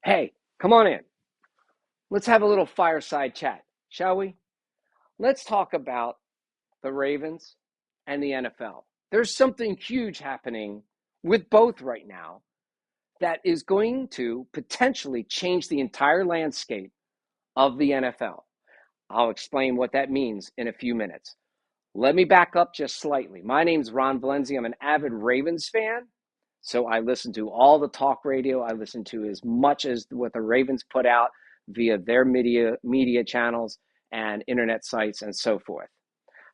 Hey, come on in. Let's have a little fireside chat, shall we? Let's talk about the Ravens and the NFL. There's something huge happening with both right now that is going to potentially change the entire landscape of the NFL. I'll explain what that means in a few minutes. Let me back up just slightly. My name's Ron Valenzi. I'm an avid Ravens fan. So I listen to all the talk radio. I listen to as much as what the Ravens put out via their media channels and internet sites and so forth.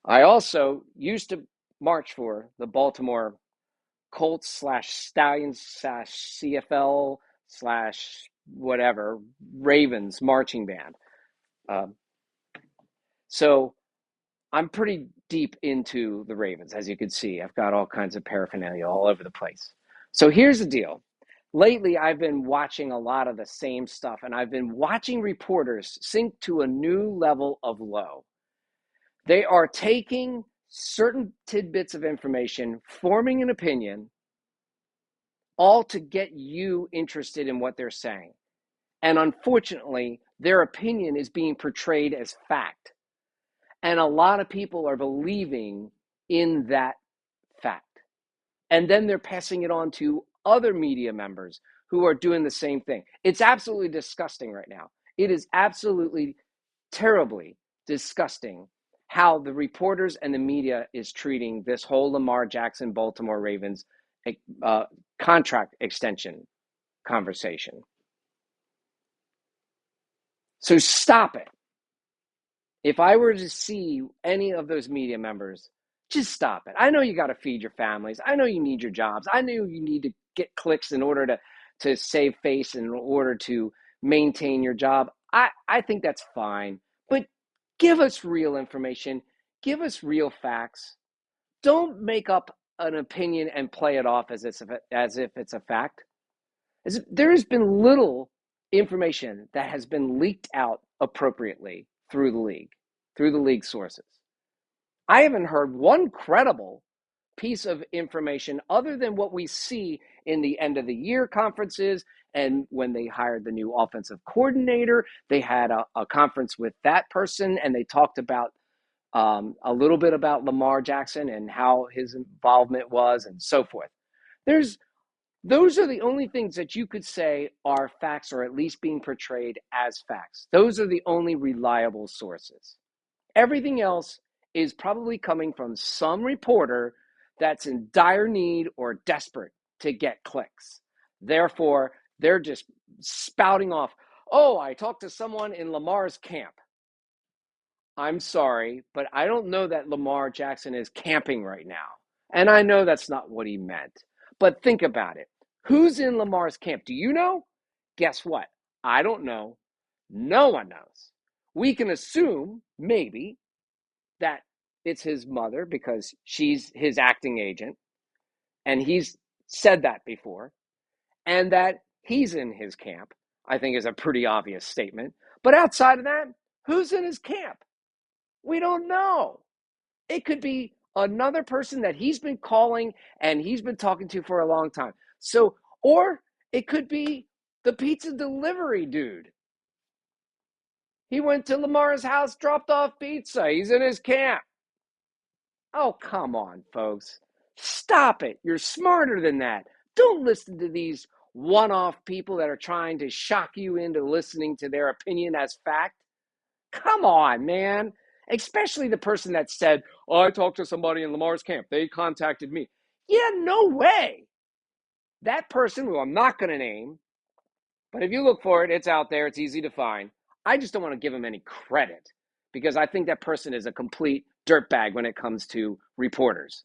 I also used to march for the Baltimore Colts slash Stallions slash CFL slash whatever Ravens marching band. Um, so I'm pretty deep into the Ravens, as you can see. I've got all kinds of paraphernalia all over the place. So here's the deal. Lately, I've been watching a lot of the same stuff, and I've been watching reporters sink to a new level of low. They are taking certain tidbits of information, forming an opinion, all to get you interested in what they're saying. And unfortunately, their opinion is being portrayed as fact. And a lot of people are believing in that fact. And then they're passing it on to other media members who are doing the same thing. It's absolutely disgusting right now. It is absolutely terribly disgusting how the reporters and the media is treating this whole Lamar Jackson Baltimore Ravens contract extension conversation. So stop it. If I were to see any of those media members, just stop it. I know you got to feed your families. I know you need your jobs. I know you need to get clicks in order to save face and in order to maintain your job. I think that's fine. But give us real information. Give us real facts. Don't make up an opinion and play it off as if it's a fact. There has been little information that has been leaked out appropriately through the league sources. I haven't heard one credible piece of information other than what we see in the end of the year conferences. And when they hired the new offensive coordinator, they had a conference with that person and they talked about a little bit about Lamar Jackson and how his involvement was and so forth. Those are the only things that you could say are facts or at least being portrayed as facts. Those are the only reliable sources. Everything else is probably coming from some reporter that's in dire need or desperate to get clicks. Therefore, they're just spouting off, oh, I talked to someone in Lamar's camp. I'm sorry, but I don't know that Lamar Jackson is camping right now. And I know that's not what he meant. But think about it. Who's in Lamar's camp? Do you know? Guess what? I don't know. No one knows. We can assume, maybe, that it's his mother because she's his acting agent. And he's said that before. And that he's in his camp, I think is a pretty obvious statement. But outside of that, who's in his camp? We don't know. It could be another person that he's been calling and he's been talking to for a long time. So, or it could be the pizza delivery dude. He went to Lamar's house, dropped off pizza. He's in his camp. Oh, come on, folks. Stop it. You're smarter than that. Don't listen to these one off people that are trying to shock you into listening to their opinion as fact. Come on, man. Especially the person that said, oh, I talked to somebody in Lamar's camp. They contacted me. Yeah, no way. That person, who I'm not going to name, but if you look for it, it's out there. It's easy to find. I just don't want to give him any credit because I think that person is a complete dirtbag when it comes to reporters.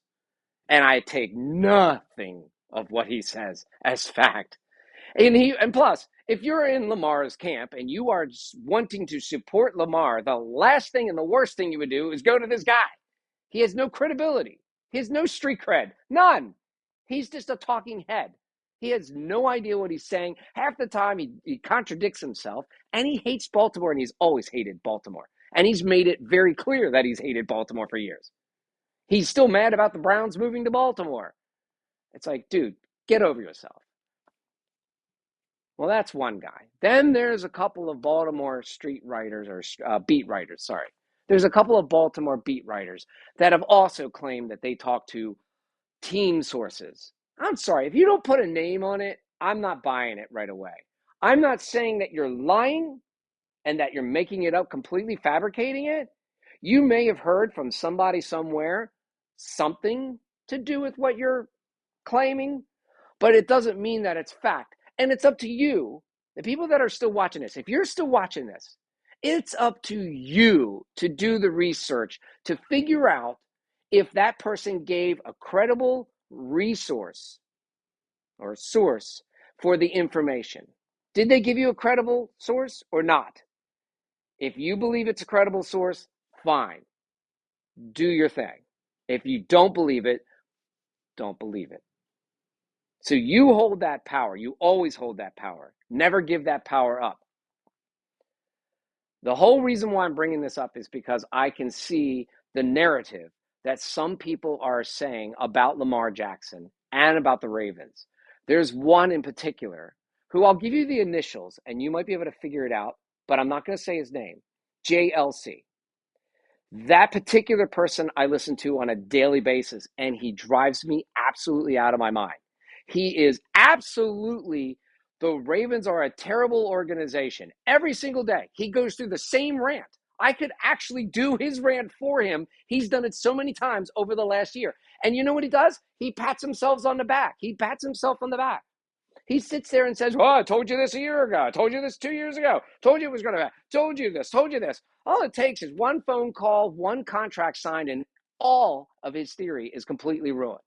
And I take nothing of what he says as fact. And plus, if you're in Lamar's camp and you are wanting to support Lamar, the last thing and the worst thing you would do is go to this guy. He has no credibility. He has no street cred. None. He's just a talking head. He has no idea what he's saying. Half the time he contradicts himself, and he hates Baltimore, and he's always hated Baltimore. And he's made it very clear that he's hated Baltimore for years. He's still mad about the Browns moving to Baltimore. It's like, dude, get over yourself. Well, that's one guy. Then there's a couple of Baltimore street writers or beat writers, sorry. There's a couple of Baltimore beat writers that have also claimed that they talk to team sources. I'm sorry, if you don't put a name on it, I'm not buying it right away. I'm not saying that you're lying and that you're making it up, completely fabricating it. You may have heard from somebody somewhere something to do with what you're claiming, but it doesn't mean that it's fact. And it's up to you, the people that are still watching this, if you're still watching this, it's up to you to do the research to figure out if that person gave a credible resource or source for the information. Did they give you a credible source or not? If you believe it's a credible source, fine. Do your thing. If you don't believe it, don't believe it. So you hold that power. You always hold that power. Never give that power up. The whole reason why I'm bringing this up is because I can see the narrative that some people are saying about Lamar Jackson and about the Ravens. There's one in particular who I'll give you the initials and you might be able to figure it out, but I'm not going to say his name. JLC. That particular person I listen to on a daily basis, and he drives me absolutely out of my mind. He is absolutely, the Ravens are a terrible organization. Every single day, he goes through the same rant. I could actually do his rant for him. He's done it so many times over the last year. And you know what he does? He pats himself on the back. He pats himself on the back. He sits there and says, "Oh, I told you this a year ago. I told you this 2 years ago. Told you it was going to happen. Told you this. Told you this." All it takes is one phone call, one contract signed, and all of his theory is completely ruined.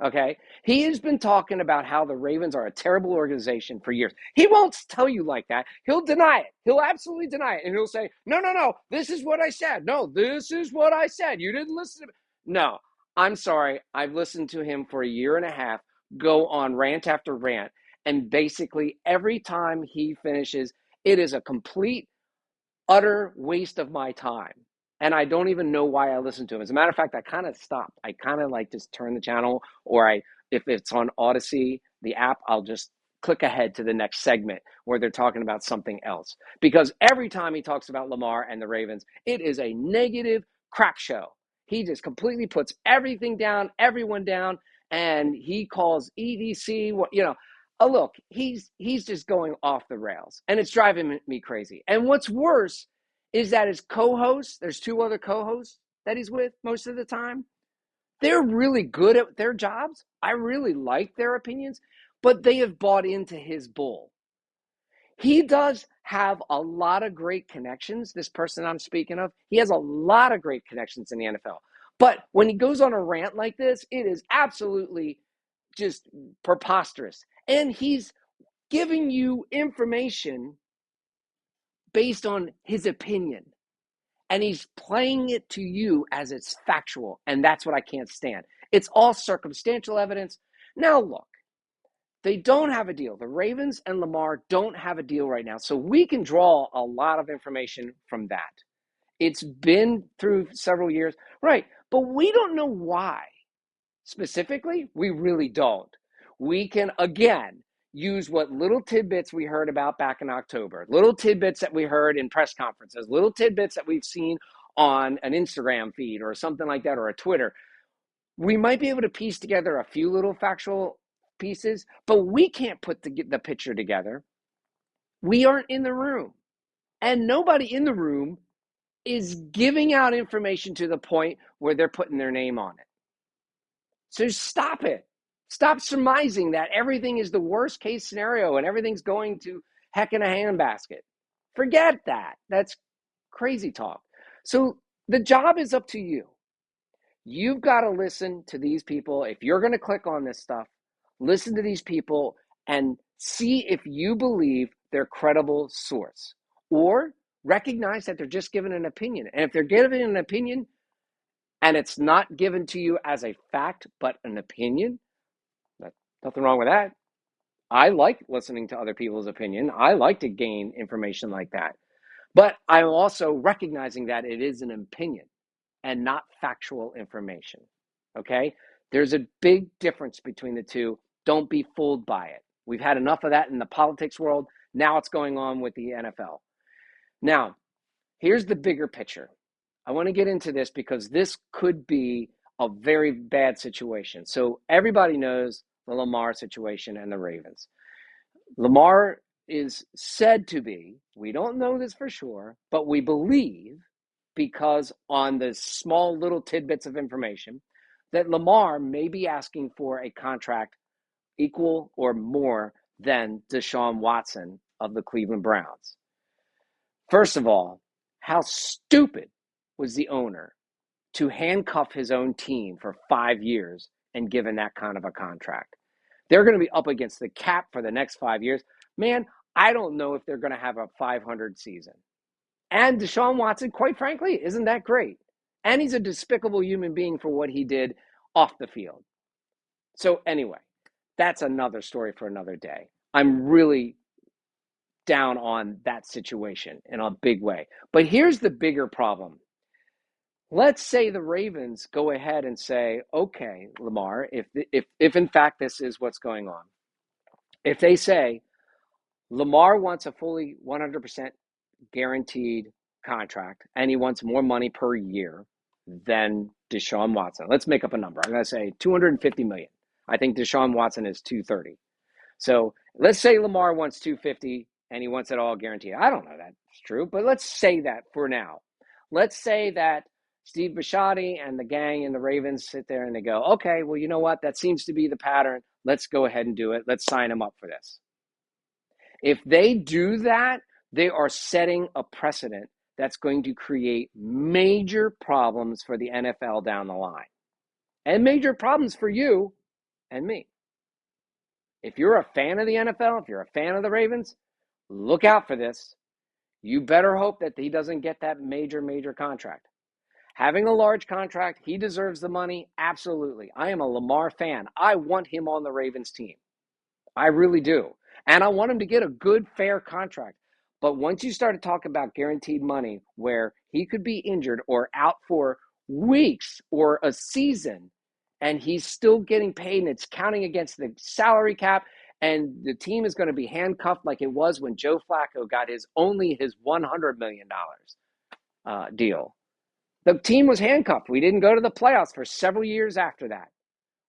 Okay? He has been talking about how the Ravens are a terrible organization for years. He won't tell you like that. He'll deny it. He'll absolutely deny it. And he'll say, "No, no, no. This is what I said. No, this is what I said. You didn't listen to me." No, I'm sorry. I've listened to him for a year and a half go on rant after rant. And basically, every time he finishes, it is a complete utter waste of my time. And I don't even know why I listen to him. As a matter of fact, I kind of stopped. I kind of like just turn the channel, or if it's on Odyssey, the app, I'll just click ahead to the next segment where they're talking about something else. Because every time he talks about Lamar and the Ravens, it is a negative crack show. He just completely puts everything down, everyone down, and he calls EDC, oh, look, he's just going off the rails, and it's driving me crazy. And what's worse is that his co-hosts, there's two other co-hosts that he's with most of the time, they're really good at their jobs. I really like their opinions, but they have bought into his bull. He does have a lot of great connections, this person I'm speaking of. He has a lot of great connections in the NFL. But when he goes on a rant like this, it is absolutely just preposterous. And he's giving you information based on his opinion. And he's playing it to you as it's factual. And that's what I can't stand. It's all circumstantial evidence. Now, look, they don't have a deal. The Ravens and Lamar don't have a deal right now. So we can draw a lot of information from that. It's been through several years. Right. But we don't know why. Specifically, we really don't. We can, again, use what little tidbits we heard about back in October, little tidbits that we heard in press conferences, little tidbits that we've seen on an Instagram feed or something like that, or a Twitter. We might be able to piece together a few little factual pieces, but we can't put the picture together. We aren't in the room. And nobody in the room is giving out information to the point where they're putting their name on it. So stop it. Stop surmising that everything is the worst case scenario and everything's going to heck in a handbasket. Forget that. That's crazy talk. So the job is up to you. You've got to listen to these people. If you're going to click on this stuff, listen to these people and see if you believe they're credible source, or recognize that they're just giving an opinion. And if they're giving an opinion, and it's not given to you as a fact, but an opinion, nothing wrong with that. I like listening to other people's opinion. I like to gain information like that. But I'm also recognizing that it is an opinion and not factual information. Okay? There's a big difference between the two. Don't be fooled by it. We've had enough of that in the politics world. Now it's going on with the NFL. Now, here's the bigger picture. I want to get into this because this could be a very bad situation. So everybody knows the Lamar situation and the Ravens. Lamar is said to be, we don't know this for sure, but we believe, because on the small little tidbits of information, that Lamar may be asking for a contract equal or more than Deshaun Watson of the Cleveland Browns. First of all, how stupid was the owner to handcuff his own team for 5 years and give him that kind of a contract? They're going to be up against the cap for the next 5 years. Man, I don't know if they're going to have a 500 season. And Deshaun Watson, quite frankly, isn't that great. And he's a despicable human being for what he did off the field. So anyway, that's another story for another day. I'm really down on that situation in a big way. But here's the bigger problem. Let's say the Ravens go ahead and say, okay, Lamar, if in fact this is what's going on, if they say Lamar wants a fully 100% guaranteed contract and he wants more money per year than Deshaun Watson. Let's make up a number. I'm going to say $250 million. I think Deshaun Watson is $230. So let's say Lamar wants $250 and he wants it all guaranteed. I don't know that's true, but let's say that for now. Let's say that Steve Bisciotti and the gang and the Ravens sit there and they go, okay, well, you know what? That seems to be the pattern. Let's go ahead and do it. Let's sign him up for this. If they do that, they are setting a precedent that's going to create major problems for the NFL down the line, and major problems for you and me. If you're a fan of the NFL, if you're a fan of the Ravens, look out for this. You better hope that he doesn't get that major contract. Having a large contract, he deserves the money. Absolutely. I am a Lamar fan. I want him on the Ravens team. I really do. And I want him to get a good, fair contract. But once you start to talk about guaranteed money where he could be injured or out for weeks or a season and he's still getting paid and it's counting against the salary cap and the team is going to be handcuffed like it was when Joe Flacco got his $100 million deal. The team was handcuffed. We didn't go to the playoffs for several years after that.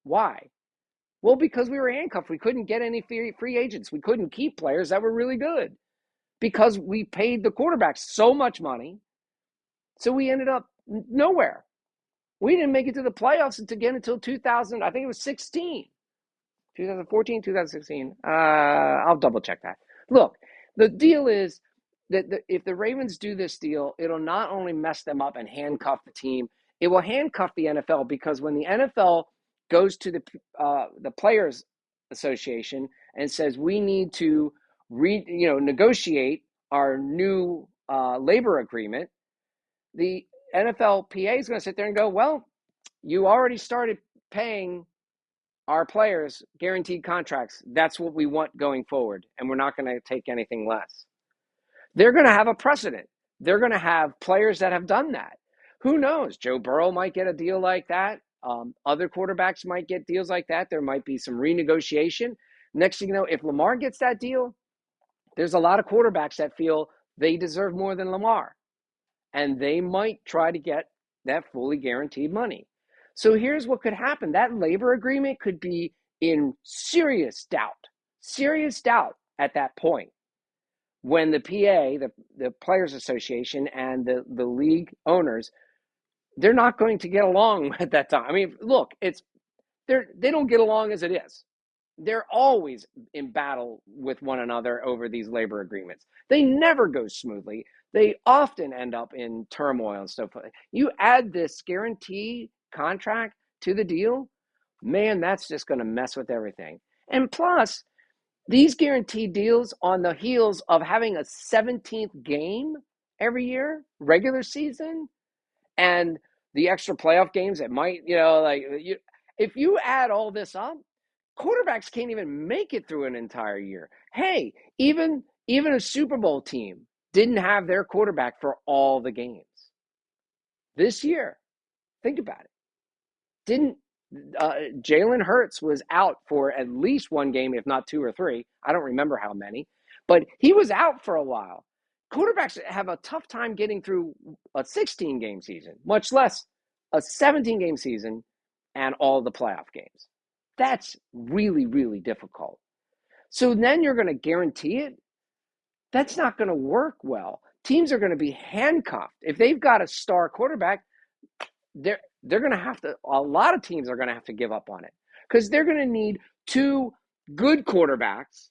Why? Well, because we were handcuffed. We couldn't get any free agents. We couldn't keep players that were really good because we paid the quarterbacks so much money. So we ended up nowhere. We didn't make it to the playoffs until 2000. I think it was 2014, 2016. I'll double check that. Look, the deal is that if the Ravens do this deal, it'll not only mess them up and handcuff the team, it will handcuff the NFL, because when the NFL goes to the Players Association and says we need to negotiate our new labor agreement, the NFLPA is going to sit there and go, well, you already started paying our players guaranteed contracts. That's what we want going forward, and we're not going to take anything less. They're going to have a precedent. They're going to have players that have done that. Who knows? Joe Burrow might get a deal like that. Other quarterbacks might get deals like that. There might be some renegotiation. Next thing you know, if Lamar gets that deal, there's a lot of quarterbacks that feel they deserve more than Lamar, and they might try to get that fully guaranteed money. So here's what could happen. That labor agreement could be in serious doubt at that point, when the PA, the Players Association, and the league owners, they're not going to get along at that time. I mean, look, they don't get along as it is. They're always in battle with one another over these labor agreements. They never go smoothly. They often end up in turmoil and stuff. You add this guarantee contract to the deal, man, that's just going to mess with everything. And plus, these guaranteed deals on the heels of having a 17th game every year, regular season, and the extra playoff games that might, if you add all this up, quarterbacks can't even make it through an entire year. Hey, even a Super Bowl team didn't have their quarterback for all the games. This year, think about it. Jalen Hurts was out for at least one game, if not two or three. I don't remember how many, but he was out for a while. Quarterbacks have a tough time getting through a 16-game season, much less a 17-game season and all the playoff games. That's really, really difficult. So then you're going to guarantee it? That's not going to work well. Teams are going to be handcuffed. If they've got a star quarterback, they're going to have to, a lot of teams are going to have to give up on it because they're going to need two good quarterbacks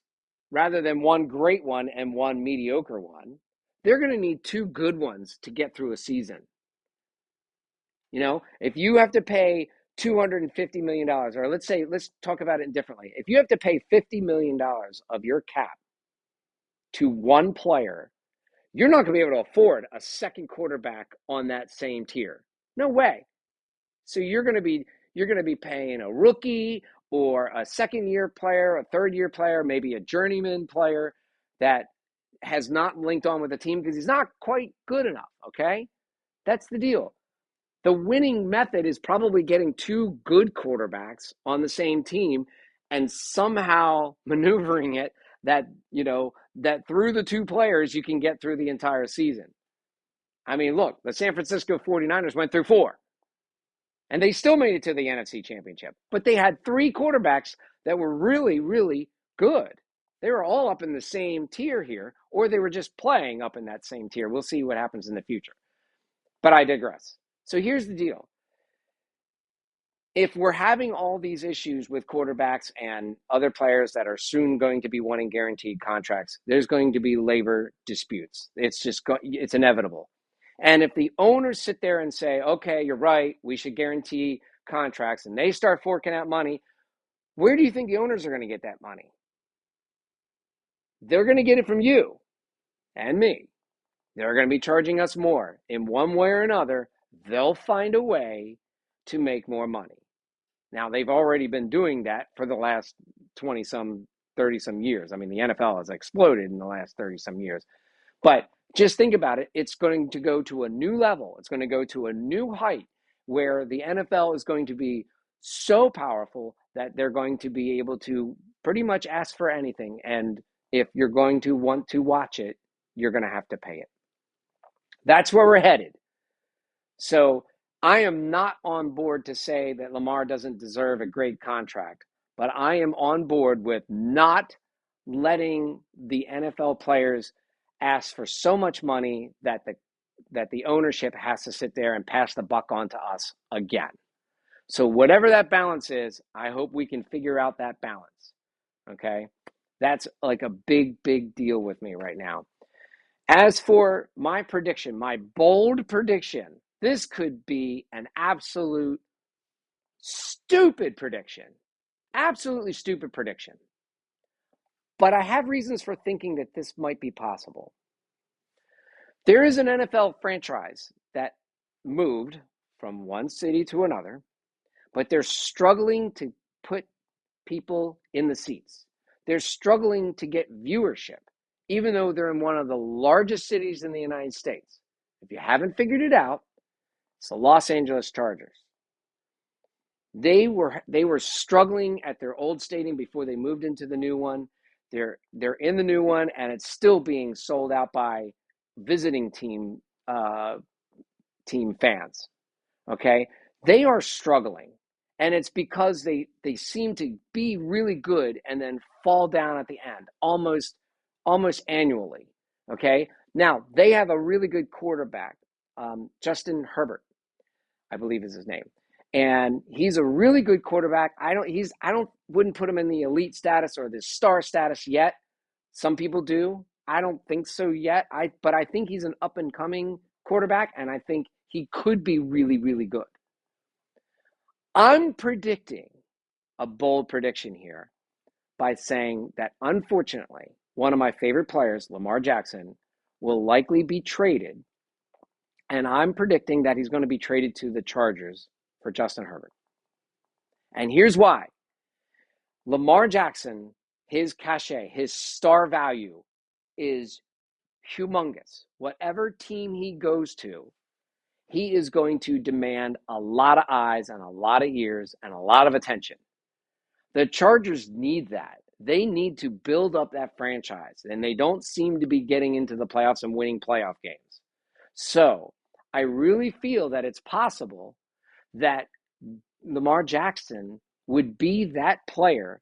rather than one great one and one mediocre one. They're going to need two good ones to get through a season. You know, if you have to pay $250 million, or let's talk about it differently. If you have to pay $50 million of your cap to one player, you're not going to be able to afford a second quarterback on that same tier. No way. So you're going to be paying a rookie or a second-year player, a third-year player, maybe a journeyman player that has not linked on with the team because he's not quite good enough, okay? That's the deal. The winning method is probably getting two good quarterbacks on the same team and somehow maneuvering it that, you know, that through the two players you can get through the entire season. I mean, look, the San Francisco 49ers went through four. And they still made it to the NFC Championship. But they had three quarterbacks that were really, really good. They were all up in the same tier here, or they were just playing up in that same tier. We'll see what happens in the future. But I digress. So here's the deal. If we're having all these issues with quarterbacks and other players that are soon going to be wanting guaranteed contracts, there's going to be labor disputes. It's inevitable. And if the owners sit there and say, okay, you're right, we should guarantee contracts, and they start forking out money, where do you think the owners are going to get that money? They're going to get it from you and me. They're going to be charging us more. In one way or another, they'll find a way to make more money. Now, they've already been doing that for the last 20-some, 30-some years. I mean, the NFL has exploded in the last 30-some years. But just think about it. It's going to go to a new level. It's going to go to a new height where the NFL is going to be so powerful that they're going to be able to pretty much ask for anything. And if you're going to want to watch it, you're going to have to pay it. That's where we're headed. So I am not on board to say that Lamar doesn't deserve a great contract, but I am on board with not letting the NFL players ask for so much money that the ownership has to sit there and pass the buck on to us again. So whatever that balance is, I hope we can figure out that balance. Okay? That's like a big, big deal with me right now. As for my prediction, my bold prediction, this could be an absolute stupid prediction. Absolutely stupid prediction. But I have reasons for thinking that this might be possible. There is an NFL franchise that moved from one city to another, but they're struggling to put people in the seats. They're struggling to get viewership, even though they're in one of the largest cities in the United States. If you haven't figured it out, it's the Los Angeles Chargers. They were struggling at their old stadium before they moved into the new one. They're in the new one, and it's still being sold out by visiting team fans. Okay, they are struggling, and it's because they seem to be really good and then fall down at the end almost annually. Okay, now they have a really good quarterback, Justin Herbert, I believe is his name. And he's a really good quarterback. Wouldn't put him in the elite status or the star status yet. Some people do. I don't think so yet. But I think he's an up and coming quarterback, and I think he could be really, really good. I'm predicting a bold prediction here by saying that unfortunately, one of my favorite players, Lamar Jackson, will likely be traded. And I'm predicting that he's going to be traded to the Chargers for Justin Herbert. And here's why. Lamar Jackson, his cachet, his star value is humongous. Whatever team he goes to, he is going to demand a lot of eyes and a lot of ears and a lot of attention. The Chargers need that. They need to build up that franchise, and they don't seem to be getting into the playoffs and winning playoff games. So I really feel that it's possible that Lamar Jackson would be that player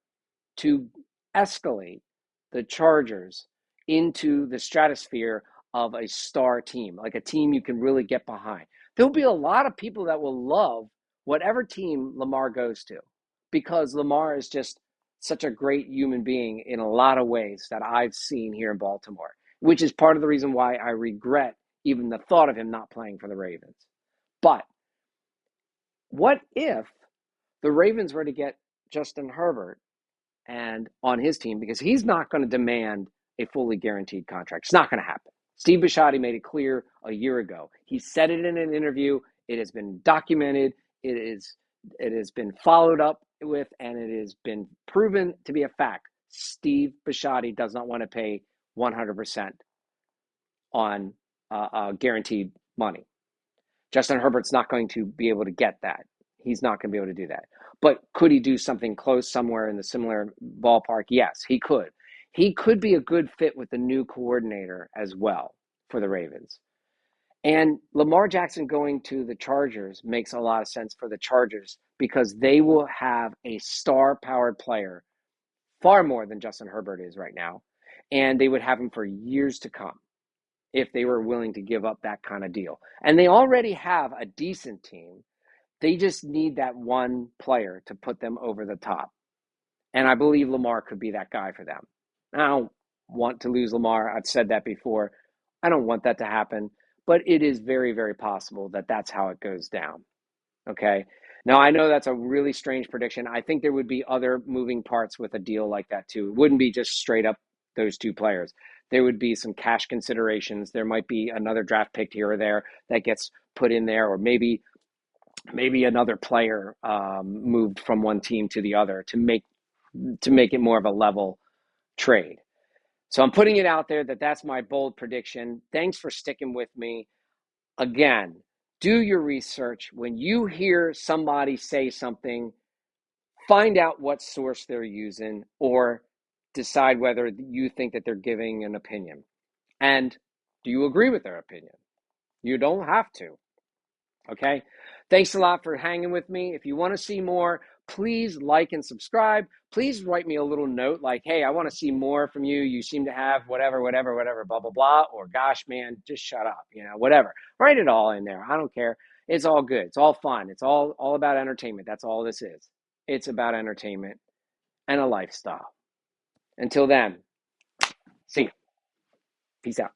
to escalate the Chargers into the stratosphere of a star team, like a team you can really get behind. There'll be a lot of people that will love whatever team Lamar goes to because Lamar is just such a great human being in a lot of ways that I've seen here in Baltimore, which is part of the reason why I regret even the thought of him not playing for the Ravens. But what if the Ravens were to get Justin Herbert and on his team, because he's not going to demand a fully guaranteed contract? It's not going to happen. Steve Bisciotti made it clear a year ago. He said it in an interview. It has been documented. It has been followed up with, and it has been proven to be a fact. Steve Bisciotti does not want to pay 100% on guaranteed money. Justin Herbert's not going to be able to get that. He's not going to be able to do that. But could he do something close somewhere in the similar ballpark? Yes, he could. He could be a good fit with the new coordinator as well for the Ravens. And Lamar Jackson going to the Chargers makes a lot of sense for the Chargers because they will have a star-powered player, far more than Justin Herbert is right now, and they would have him for years to come if they were willing to give up that kind of deal. And they already have a decent team. They just need that one player to put them over the top. And I believe Lamar could be that guy for them. I don't want to lose Lamar. I've said that before. I don't want that to happen. But it is very, very possible that that's how it goes down. Okay. Now, I know that's a really strange prediction. I think there would be other moving parts with a deal like that, too. It wouldn't be just straight up those two players. There would be some cash considerations. There might be another draft pick here or there that gets put in there, or maybe another player moved from one team to the other to make it more of a level trade. So I'm putting it out there that that's my bold prediction. Thanks for sticking with me. Again, do your research. When you hear somebody say something, find out what source they're using or decide whether you think that they're giving an opinion. And do you agree with their opinion? You don't have to. Okay. Thanks a lot for hanging with me. If you want to see more, please like and subscribe. Please write me a little note like, hey, I want to see more from you. You seem to have whatever, blah, blah, blah. Or gosh, man, just shut up. Whatever. Write it all in there. I don't care. It's all good. It's all fun. It's all about entertainment. That's all this is. It's about entertainment and a lifestyle. Until then, see you. Peace out.